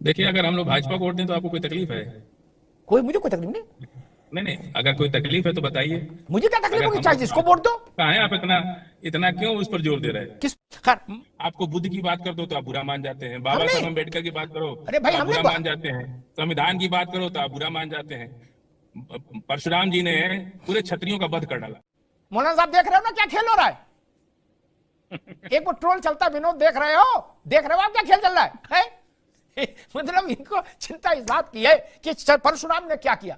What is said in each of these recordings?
देखिए, अगर हम लोग भाजपा को वोट दें तो आपको कोई तकलीफ है? कोई मुझे कोई तकलीफ नहीं। नहीं नहीं, अगर कोई तकलीफ है तो बताइए। मुझे क्या तकलीफ अगर होगी, हम चाहे लोग जिसको वोट दो। कहाँ हैं आप इतना इतना क्यों उस पर जोर दे रहे हैं? किस खैर आपको बुद्ध की बात कर दो तो आप बुरा मान जाते हैं, बाबा हमने साहब अम्बेडकर की बात करो अरे भाई तो आप हमने बुरा मान जाते हैं, संविधान की बात करो तो आप बुरा मान जाते हैं। परशुराम जी ने पूरे क्षत्रियों का वध कर डाला। मौलाना साहब देख रहे हो ना क्या खेल हो रहा है। एक वो ट्रोल चलता है, विनोद देख रहे हो आप क्या खेल चल रहा है? मतलब इनको चिंता इस बात की है कि परशुराम ने क्या किया।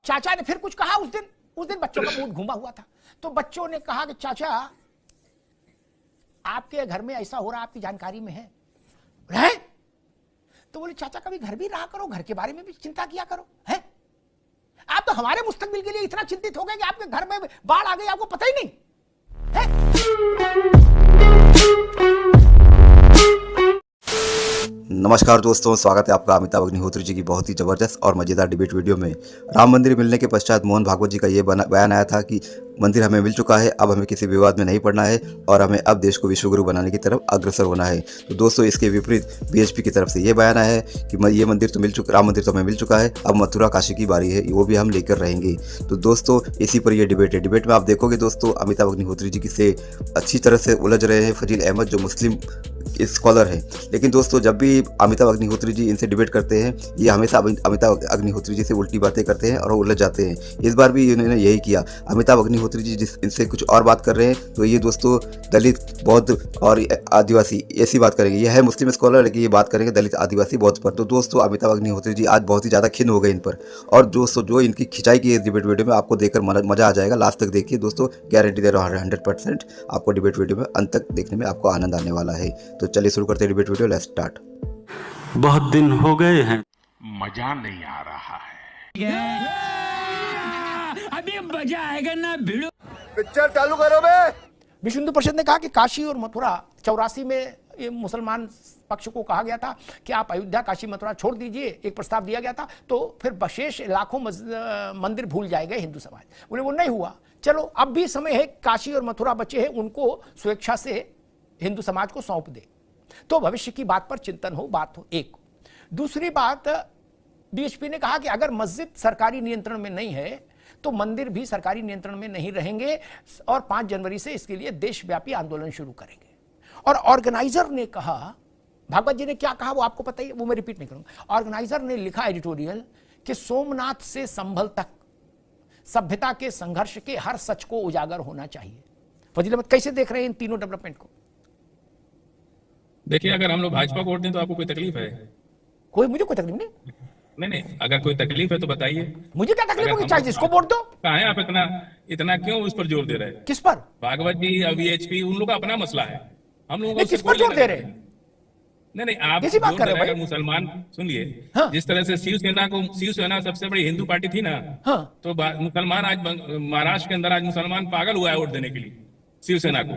चाचा ने फिर कुछ कहा उस दिन बच्चों का मूड घूमा हुआ था, तो बच्चों ने कहा कि चाचा आपके घर में ऐसा हो रहा है, आपकी जानकारी में है? तो बोले चाचा कभी घर भी रहा करो, घर के बारे में भी चिंता किया करो। है आप तो हमारे मुस्तकबिल के लिए इतना चिंतित हो गए कि आपके घर में बाढ़ आ गई, आपको पता ही नहीं है? नमस्कार दोस्तों, स्वागत है आपका अमिताभ अग्निहोत्री जी की बहुत ही ज़बरदस्त और मज़ेदार डिबेट वीडियो में। राम मंदिर मिलने के पश्चात मोहन भागवत जी का ये बयान आया था कि मंदिर हमें मिल चुका है, अब हमें किसी विवाद में नहीं पड़ना है और हमें अब देश को विश्वगुरु बनाने की तरफ अग्रसर होना है। तो दोस्तों, इसके विपरीत बीएचपी की तरफ से ये बयान आया है कि ये मंदिर तो मिल चुका, राम मंदिर तो हमें मिल चुका है, अब मथुरा काशी की बारी है, वो भी हम लेकर रहेंगे। तो दोस्तों, इसी पर यह डिबेट है। डिबेट में आप देखोगे दोस्तों, अमिताभ अग्निहोत्री जी से अच्छी तरह से उलझ रहे हैं फजील अहमद, जो मुस्लिम स्कॉलर है। लेकिन दोस्तों, जब भी अमिताभ अग्निहोत्री जी इनसे डिबेट करते हैं, ये हमेशा अमिताभ अग्निहोत्री जी से उल्टी बातें करते हैं और उलझ जाते हैं। इस बार भी इन्होंने यही किया। अमिताभ अग्निहोत्री जी इनसे कुछ और बात कर रहे हैं, तो ये दोस्तों दलित, बौद्ध और आदिवासी ऐसी बात करेंगे। ये है मुस्लिम स्कॉलर, लेकिन ये बात करेंगे दलित, आदिवासी, बौद्ध पर। तो दोस्तों, अमिताभ अग्निहोत्री जी आज बहुत ही ज़्यादा खिन्न हो गए इन पर। और दोस्तों, जो इनकी खिंचाई की है डिबेट वीडियो में, आपको देखकर मज़ा आ जाएगा। लास्ट तक देखिए दोस्तों, गारंटी दे रहा हूँ 100% आपको डिबेट वीडियो में अंत तक देखने में आपको आनंद आने वाला है। तो चलिए शुरू करते हैं डिबेट वीडियो। Let's start. बहुत दिन हो गए हैं, मजा नहीं आ रहा है। अभी मजा आएगा ना भिड़ो। पिक्चर चालू करो बे। विश्व हिंदू परिषद ने कहा कि काशी और मथुरा 84 में ये मुसलमान पक्ष को कहा गया था कि आप अयोध्या, काशी, मथुरा छोड़ दीजिए, एक प्रस्ताव दिया गया था। तो फिर शेष लाखों मंदिर भूल जाएंगे हिंदू समाज। बोले वो नहीं हुआ। चलो अब भी समय है, काशी और मथुरा बचे हैं, उनको स्वेच्छा से हिंदू समाज को सौंप दे, तो भविष्य की बात पर चिंतन हो, बात हो। एक दूसरी बात, बीएचपी ने कहा कि अगर मस्जिद सरकारी नियंत्रण में नहीं है तो मंदिर भी सरकारी नियंत्रण में नहीं रहेंगे और 5 जनवरी से इसके लिए देशव्यापी आंदोलन शुरू करेंगे। और ऑर्गेनाइजर ने कहा, भागवत जी ने क्या कहा वो आपको पता ही है, वो मैं रिपीट नहीं करूंगा। ऑर्गेनाइजर ने लिखा एडिटोरियल कि सोमनाथ से संभल तक सभ्यता के संघर्ष के हर सच को उजागर होना चाहिए। फजील अहमद कैसे देख रहे हैं इन तीनों डेवलपमेंट को? देखिए, अगर हम लोग भाजपा को वोट दें तो आपको कोई तकलीफ है? मुझे कोई तकलीफ नहीं। नहीं नहीं, अगर कोई तकलीफ है तो बताइए। मुझे क्या तकलीफ होगी, चाहे जिसको वोट दो। कहाँ हैं आप इतना इतना क्यों उस पर जोर दे रहे हैं? किस पर? भागवत जी और बीएचपी, उन लोगों का अपना मसला है, हम लोगों को किस पर जोर दे रहे हैं? नहीं नहीं, आप कैसी बात जोर कर दे रहे रहे हो हैं। मुसलमान सुनिए, हाँ। जिस तरह से शिवसेना सबसे बड़ी हिंदू पार्टी थी ना, हाँ। तो मुसलमान आज महाराष्ट्र के अंदर आज मुसलमान पागल हुआ है वोट देने के लिए शिवसेना को।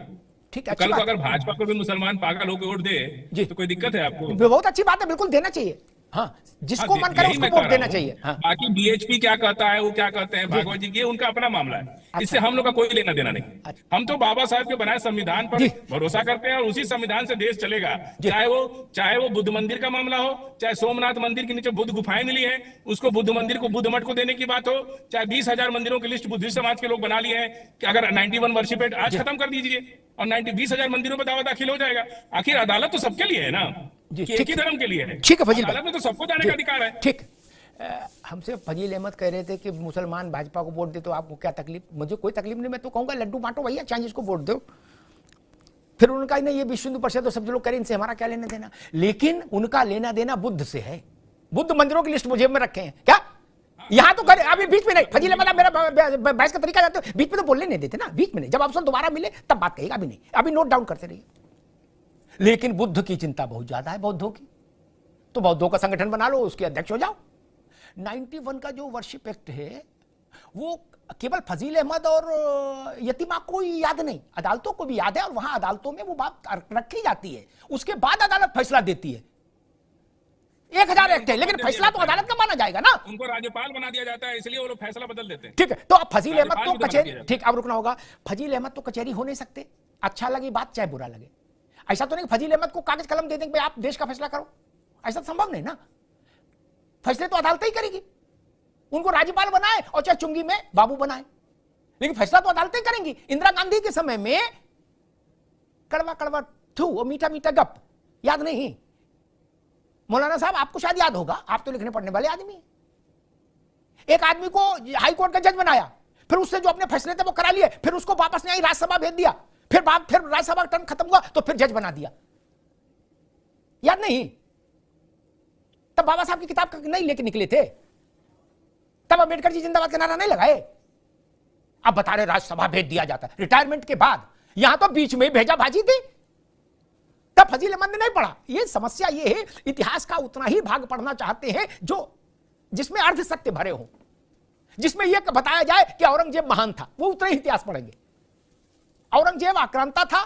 ठीक तो है, कल को अगर भाजपा को भी मुसलमान पागल होकर वोट दे तो कोई दिक्कत है आपको? बहुत अच्छी बात है, बिल्कुल देना चाहिए। हाँ, जिसको मन करे उसको वोट देना चाहिए। हाँ। बाकी बीएचपी क्या कहता है, वो क्या कहते हैं भागवत जी, ये उनका अपना मामला है। इससे हम लोग का कोई लेना देना नहीं। हम तो बाबा साहब के बनाए संविधान पर भरोसा करते हैं और उसी संविधान से देश चलेगा। चाहे वो बुद्ध मंदिर का मामला हो, चाहे सोमनाथ मंदिर के नीचे बुद्ध गुफाएं मिली है, उसको बुद्ध मंदिर को बुद्ध मठ को देने की बात हो, चाहे 20,000 मंदिरों की लिस्ट बुद्धिस्ट समाज के लोग बना लिए हैं कि अगर 91 वर्षिप आज खत्म कर दीजिए और 20,000 मंदिरों पर दावा दाखिल हो जाएगा। आखिर अदालत तो सबके लिए है ना, एक ही धर्म के लिए है। ठीक है फजील, अदालत में तो सबको जाने का अधिकार है। ठीक। हमसे फजील अहमद कह रहे थे कि मुसलमान भाजपा को वोट दे तो आपको क्या तकलीफ? मुझे कोई तकलीफ नहीं, मैं तो कहूंगा लड्डू बांटो भैया, चाहे जिसको वोट दो। फिर उनका नहीं, ये विश्व हिंदू परिषद तो सब लोग कह रहे हैं, इनसे हमारा क्या लेना देना। लेकिन उनका लेना देना बुद्ध से है। बुद्ध मंदिरों की लिस्ट मुझे में रखे हैं क्या? यहां तो करे, अभी बीच में नहीं। फजील अहमद मेरा बहस का तरीका जाते बीच में तो बोलने नहीं देते ना, बीच में नहीं। जब अवसर दोबारा मिले तब बात कहेगा, अभी नहीं, अभी नोट डाउन करते रहिए। लेकिन बुद्ध की चिंता बहुत ज्यादा है बौद्धों की, तो बौद्धों का संगठन बना लो, उसके अध्यक्ष हो जाओ। 91 का जो वर्शिप एक्ट है वो केवल फजील अहमद और यतीमा को ही याद नहीं, अदालतों को भी याद है, और वहां अदालतों में वो बात रखी जाती है, उसके बाद अदालत फैसला देती है। 1000 एक्ट है, लेकिन फैसला तो अदालत का माना जाएगा ना। उनको राज्यपाल बना दिया जाता है, इसलिए वो लोग फैसला बदल देते हैं। ठीक है, तो अब फजील अहमद तो राज्यपाल कचहरी, भी तो ठीक, अब रुकना होगा। फजील अहमद तो कचहरी हो नहीं सकते, अच्छा लगे बात चाहे बुरा लगे। ऐसा तो नहीं फजील अहमद को कागज कलम दे देंगे भाई आप देश का फैसला करो, ऐसा संभव नहीं ना। फैसले तो अदालत ही करेगी, उनको राज्यपाल बनाए और चाहे चुंगी में बाबू बनाए, लेकिन फैसला तो अदालतें करेंगी। इंदिरा गांधी के समय में कड़वा कड़वा थू और मीठा मीठा गप, याद नहीं? मौलाना साहब आपको शायद याद होगा, आप तो लिखने पढ़ने वाले आदमी हैं। एक आदमी को हाई कोर्ट का जज बनाया, फिर उससे जो अपने फैसले थे वो करा लिए, फिर उसको वापस नहीं आई, राज्यसभा भेज दिया, फिर राज्यसभा का टर्म खत्म हुआ तो फिर जज बना दिया, याद नहीं? तब बाबा साहब की किताब नहीं लेके निकले थे, तब अम्बेडकर जी जिंदाबाद का नारा नहीं लगाए। अब बता रहे राज्यसभा भेज दिया जाता है रिटायरमेंट के बाद, यहां तो बीच में भेजा भाजी थी, तब फजील अहमद ने नहीं पढ़ा। ये समस्या ये है, इतिहास का उतना ही भाग पढ़ना चाहते हैं जो जिसमें अर्ध सत्य भरे हो, जिसमें यह बताया जाए कि औरंगजेब महान था, वो उतना ही इतिहास पढ़ेंगे। औरंगजेब आक्रांता था,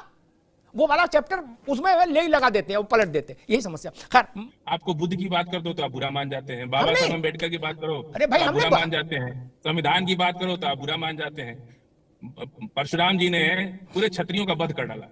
वो वाला चैप्टर उसमें ले ही लगा देते हैं, वो पलट देते हैं, यही समस्या। खैर, आपको बुद्ध की बात कर दो तो आप बुरा मान जाते हैं, बाबा साहब अम्बेडकर की बात करो अरे भाई, तो आप हमने बुरा मान जाते हैं, संविधान की बात करो तो आप बुरा मान जाते हैं। परशुराम जी ने पूरे क्षत्रियों का वध कर डाला।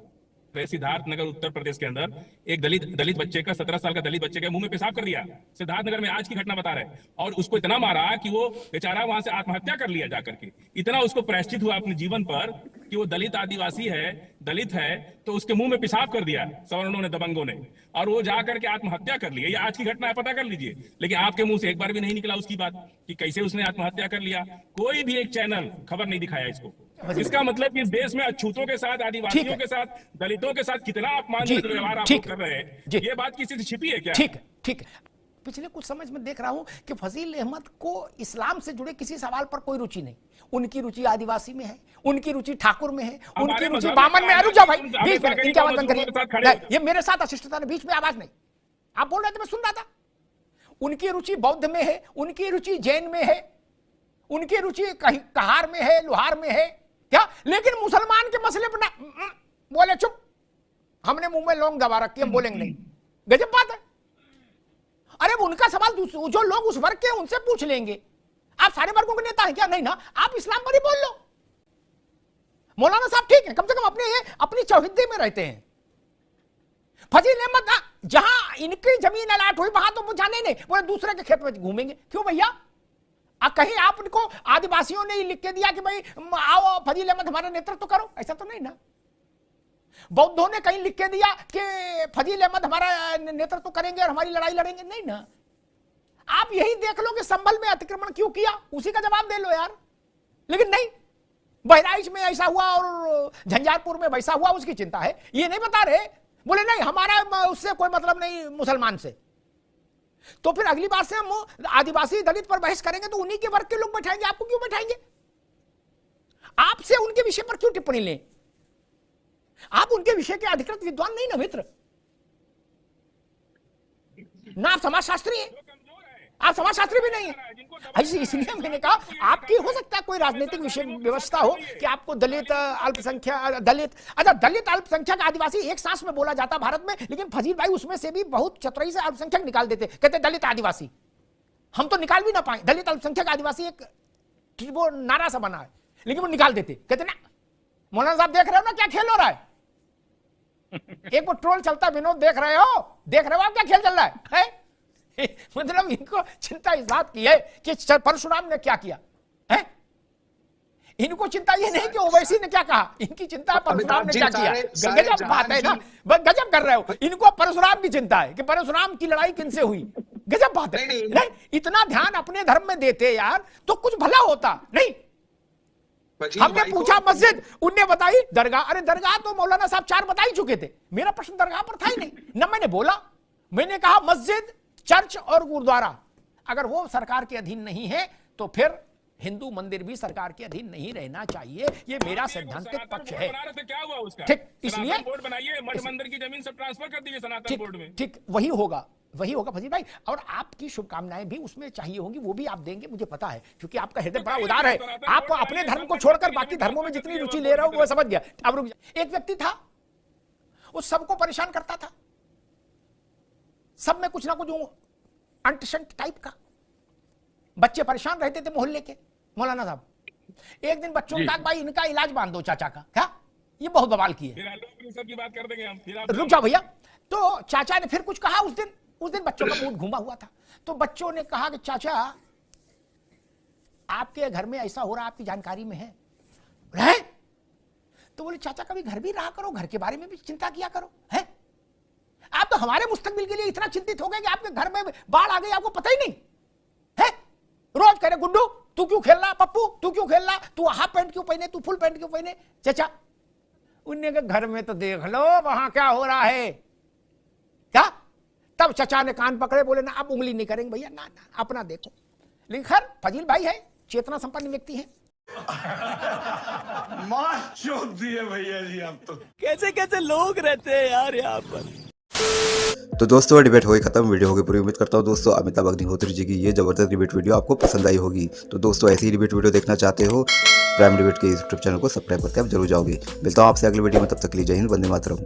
सिद्धार्थ नगर उत्तर प्रदेश के अंदर एक दलित बच्चे का 17 साल का दलित बच्चे के मुंह में पेशाब कर दिया, सिद्धार्थ नगर में, आज की घटना बता रहे हैं। और उसको इतना मारा कि वो बेचारा वहां से आत्महत्या कर लिया जाकर के। इतना उसको प्रायश्चित हुआ अपने जीवन पर कि वो दलित आदिवासी है, दलित है, तो उसके मुंह में पेशाब कर दिया सवर्णों ने, दबंगों ने, और वो जाकर के आत्महत्या कर लिया। ये आज की घटना है, पता कर लीजिए। लेकिन आपके मुंह से एक बार भी नहीं निकला उसकी बात कि कैसे उसने आत्महत्या कर लिया। कोई भी एक चैनल खबर नहीं दिखाया इसको। इसका मतलब कि इस देश में अछूतों के साथ, आदिवासियों के साथ, दलितों के साथ कितना अपमानजनक व्यवहार आप कर रहे हैं, ये बात किसी से छिपी है क्या? ठीक है। पिछले कुछ समय में देख रहा हूं कि फजील अहमद को इस्लाम से जुड़े किसी सवाल पर कोई रुचि नहीं। उनकी रुचि आदिवासी में है, उनकी रुचि ठाकुर में है, उनकी रुचि बामन में। रुक जाओ भाई, बीच में इनकी आवाज बंद करिए। ये मेरे साथ अशिष्टता ने, बीच में आवाज नहीं। आप बोल रहे थे, मैं सुन रहा था। उनकी रुचि बौद्ध में है, उनकी रुचि जैन में है, उनकी रुचि कहार में है, लोहार में है, क्या? लेकिन मुसलमान के मसले पर ना बोले, चुप, हमने मुंह में लौंग दबा रखी, हम बोलेंगे नहीं। गजब बात है। अरे उनका सवाल जो लोग उस वर्ग के उनसे पूछ लेंगे। आप सारे वर्गों के नेता हैं क्या? नहीं ना, आप इस्लाम पर ही बोल लो। मौलाना साहब ठीक है, कम से कम अपनी चौहिद्दी में रहते हैं। फजील अहमद जहां इनकी जमीन अलाट हुई वहां तो वो जाने नहीं, वो दूसरे के खेत में घूमेंगे। क्यों भैया? कहीं आपको आदिवासियों ने लिख के दिया कि भाई आओ फजील अहमद हमारा नेतृत्व करो? ऐसा तो नहीं ना। बौद्धों ने कहीं लिख के दिया कि फजील अहमद हमारा नेतृत्व करेंगे और हमारी लड़ाई लड़ेंगे? नहीं ना। आप यही देख लो कि संभल में अतिक्रमण क्यों किया, उसी का जवाब दे लो यार। लेकिन नहीं, बहराइच में ऐसा हुआ और झंझारपुर में वैसा हुआ, उसकी चिंता है, ये नहीं बता रहे। बोले नहीं, हमारा उससे कोई मतलब नहीं मुसलमान से। तो फिर अगली बार से हम आदिवासी दलित पर बहस करेंगे तो उन्हीं के वर्ग के लोग बैठाएंगे, आपको क्यों बैठाएंगे? आपसे उनके विषय पर क्यों टिप्पणी लें? आप उनके विषय के अधिकृत विद्वान नहीं ना मित्र, ना आप समाजशास्त्री हैं, आप समाजशास्त्री भी नहीं है। इसलिए मैंने कहा आपकी हो सकता है कोई राजनीतिक विषय व्यवस्था हो कि आपको दलित अल्पसंख्यक, दलित अल्पसंख्यक आदिवासी एक सांस में बोला जाता भारत में, लेकिन फजील भाई उसमें से भी बहुत चतुराई से अल्पसंख्यक निकाल देते, कहते दलित आदिवासी। हम तो निकाल भी ना पाए, दलित अल्पसंख्यक आदिवासी एक वो नारा सा बना है, लेकिन वो निकाल देते, कहते ना मौलाना साहब देख रहे हो ना क्या खेल हो रहा है। एक वो ट्रोल चलता, विनोद देख रहे हो आप क्या खेल चल रहा है? मतलब इनको चिंता इस बात की है कि परशुराम ने क्या किया है। इनको चिंता ये नहीं कि ओवैसी ने क्या कहा, इनकी चिंता परशुराम ने क्या किया। गजब बात है ना, गजब कर रहे हो। इनको परशुराम की चिंता है कि परशुराम की लड़ाई किनसे हुई। गजब बात है। नहीं, इतना ध्यान अपने धर्म में देते यार तो कुछ भला होता। नहीं, हमने पूछा मस्जिद, उनने बताई दरगाह। अरे दरगाह तो मौलाना साहब 4 बता ही चुके थे, मेरा प्रश्न दरगाह पर था ही नहीं ना। मैंने बोला, मैंने कहा मस्जिद, चर्च और गुरुद्वारा अगर वो सरकार के अधीन नहीं है तो फिर हिंदू मंदिर भी सरकार के अधीन नहीं रहना चाहिए। ये मेरा सैद्धांतिक पक्ष है। क्या हुआ उसका? ठीक, इसलिए बोर्ड बनाइए, मठ मंदिर की जमीन सब ट्रांसफर कर दीजिए सनातन बोर्ड में। ठीक, वही होगा फजील भाई। और आपकी शुभकामनाएं भी उसमें चाहिए होंगी, वो भी आप देंगे, मुझे पता है, क्योंकि आपका हृदय बड़ा उदार है। आप अपने धर्म को छोड़कर बाकी धर्मों में जितनी रुचि ले रहे हो वो समझ गया। अब रुक जा। एक व्यक्ति था, वो सबको परेशान करता था, सब में कुछ ना कुछ अंटशंट टाइप का। बच्चे परेशान रहते थे मोहल्ले के। मौलाना साहब एक दिन बच्चों का भाई इनका इलाज बांध दो चाचा का। क्या ये बहुत बवाल की है। की बात कर देंगे हम। रुक जाओ भैया। तो चाचा ने फिर कुछ कहा उस दिन, उस दिन बच्चों का मूड घूमा हुआ था। तो बच्चों ने कहा कि चाचा आपके घर में ऐसा हो रहा, आपकी जानकारी में है? तो बोले चाचा कभी घर भी रहा करो, घर के बारे में भी चिंता किया करो। है आप तो हमारे मुस्तकबिल के लिए इतना चिंतित हो गए कि आपके घर में बाढ़ आ गई, आपको पता ही नहीं है। रोज कह रहे गुड्डू तू क्यों खेल रहा, पप्पू तू क्यों खेल रहा, तू हाफ पैंट क्यों पहने, तू फुल पैंट क्यों पहने। चाचा उनने के घर में तो देख लो वहां क्या हो रहा है क्या। तब चाचा ने कान पकड़े, बोले ना अब उंगली नहीं करेंगे भैया, ना अपना देखो। लेकिन खैर फजील भाई है, चेतना संपन्न व्यक्ति है। मार चोट दिए भैया जी आप तो। कैसे कैसे लोग रहते हैं यार यहाँ पर। तो दोस्तों डिबेट हो गई खत्म, वीडियो हो गई पूरी। उम्मीद करता हूँ दोस्तों अमिताभ अग्निहोत्री जी की ये जबरदस्त डिबेट वीडियो आपको पसंद आई होगी। तो दोस्तों ऐसी ही डिबेट वीडियो देखना चाहते हो, प्राइम डिबेट के यूट्यूब चैनल को सब्सक्राइब करके आप जरूर जाओगे। मिलता हूँ आपसे अगले वीडियो में, तब तक के लिए जय हिंद, वंदे मातरम।